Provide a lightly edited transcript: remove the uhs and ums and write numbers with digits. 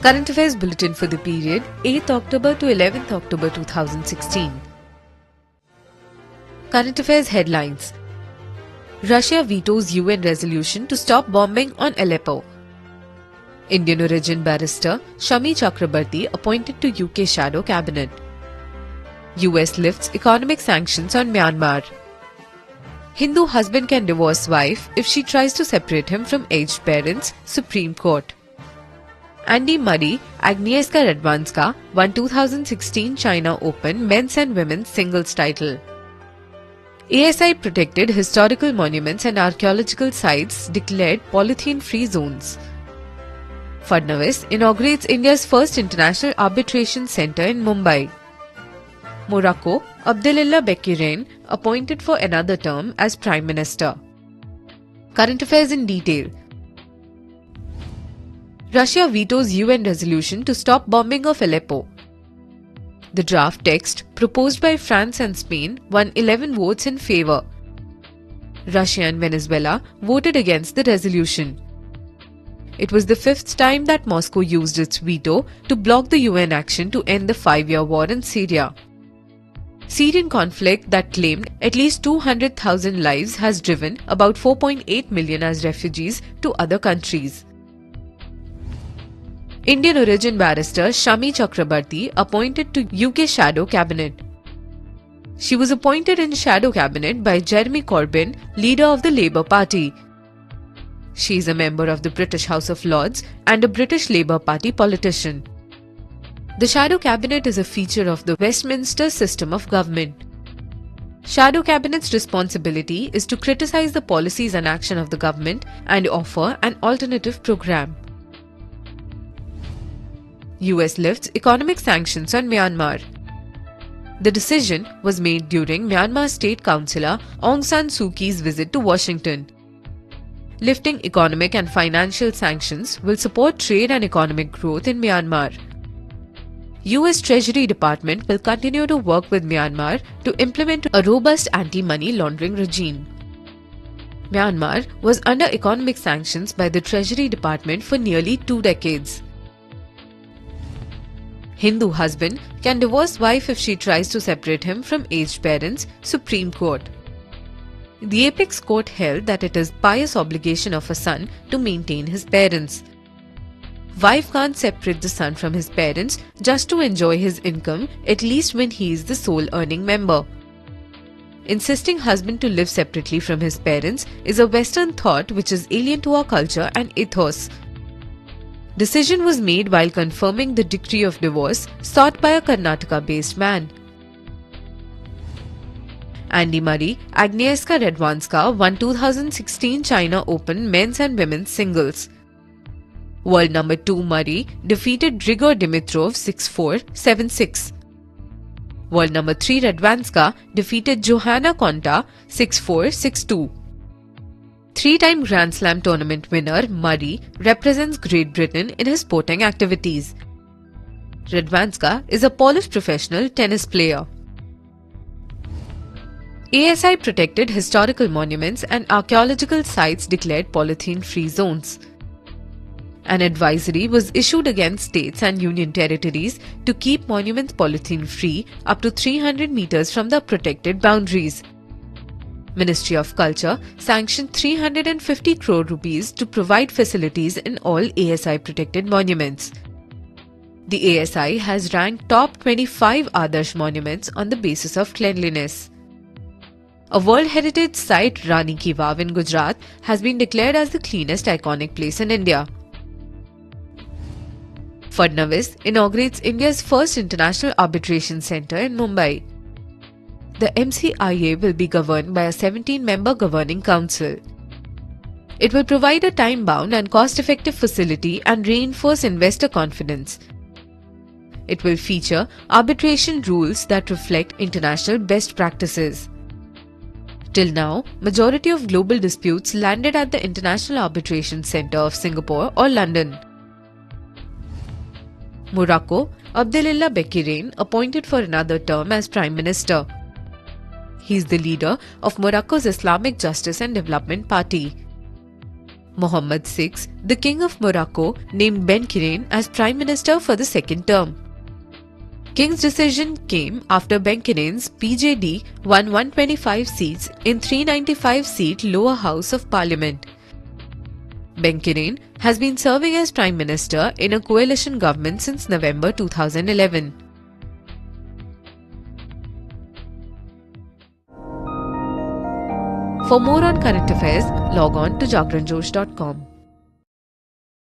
Current Affairs Bulletin for the period 8th October to 11th October 2016. Current Affairs Headlines: Russia vetoes UN resolution to stop bombing on Aleppo. Indian origin barrister Shami Chakrabarti appointed to UK shadow cabinet. US lifts economic sanctions on Myanmar. Hindu husband can divorce wife if she tries to separate him from aged parents, Supreme Court. Andy Murray, Agnieszka Radwanska won 2016 China Open men's and women's singles title. ASI protected historical monuments and archaeological sites declared polythene-free zones. Fadnavis inaugurates India's first international arbitration centre in Mumbai. Morocco, Abdelilah Bekirane appointed for another term as Prime Minister. Current affairs in detail. Russia vetoes UN resolution to stop bombing of Aleppo. The draft text proposed by France and Spain won 11 votes in favour. Russia and Venezuela voted against the resolution. It was the fifth time that Moscow used its veto to block the UN action to end the 5-year war in Syria. Syrian conflict that claimed at least 200,000 lives has driven about 4.8 million as refugees to other countries. Indian origin barrister Shami Chakrabarti appointed to UK shadow cabinet. She was appointed in shadow cabinet by Jeremy Corbyn, leader of the Labour Party. She is a member of the British House of Lords and a British Labour Party politician. The shadow cabinet is a feature of the Westminster system of government. Shadow cabinet's responsibility is to criticise the policies and action of the government and offer an alternative programme. US lifts economic sanctions on Myanmar. The decision was made during Myanmar State Councillor Aung San Suu Kyi's visit to Washington. Lifting economic and financial sanctions will support trade and economic growth in Myanmar. US Treasury Department will continue to work with Myanmar to implement a robust anti-money laundering regime. Myanmar was under economic sanctions by the Treasury Department for nearly 2 decades. Hindu husband can divorce wife if she tries to separate him from aged parents, Supreme Court. The apex court held that it is pious obligation of a son to maintain his parents. Wife can't separate the son from his parents just to enjoy his income, at least when he is the sole earning member. Insisting husband to live separately from his parents is a Western thought which is alien to our culture and ethos. Decision was made while confirming the decree of divorce sought by a Karnataka-based man. Andy Murray, Agnieszka Radwanska won 2016 China Open men's and women's singles. World number 2 Murray defeated Grigor Dimitrov 6-4, 7-6. World number 3 Radwanska defeated Johanna Konta 6-4, 6-2. 3-time Grand Slam tournament winner Murray represents Great Britain in his sporting activities. Radwanska is a Polish professional tennis player. ASI protected historical monuments and archaeological sites declared polythene-free zones. An advisory was issued against states and union territories to keep monuments polythene-free up to 300 meters from the protected boundaries. Ministry of Culture sanctioned 350 crore rupees to provide facilities in all ASI protected monuments. The ASI has ranked top 25 Adarsh monuments on the basis of cleanliness. A World Heritage Site, Rani Ki Vav in Gujarat, has been declared as the cleanest iconic place in India. Fadnavis inaugurates India's first international arbitration centre in Mumbai. The MCIA will be governed by a 17-member governing council. It will provide a time-bound and cost-effective facility and reinforce investor confidence. It will feature arbitration rules that reflect international best practices. Till now, majority of global disputes landed at the International Arbitration Centre of Singapore or London. Morocco, Abdelilah Bekirane appointed for another term as Prime Minister. He is the leader of Morocco's Islamic Justice and Development Party. Mohammed VI, the King of Morocco, named Bekirane as Prime Minister for the second term. King's decision came after Bekirane's PJD won 125 seats in 395-seat lower house of parliament. Bekirane has been serving as Prime Minister in a coalition government since November 2011. For more on current affairs, log on to jagranjosh.com.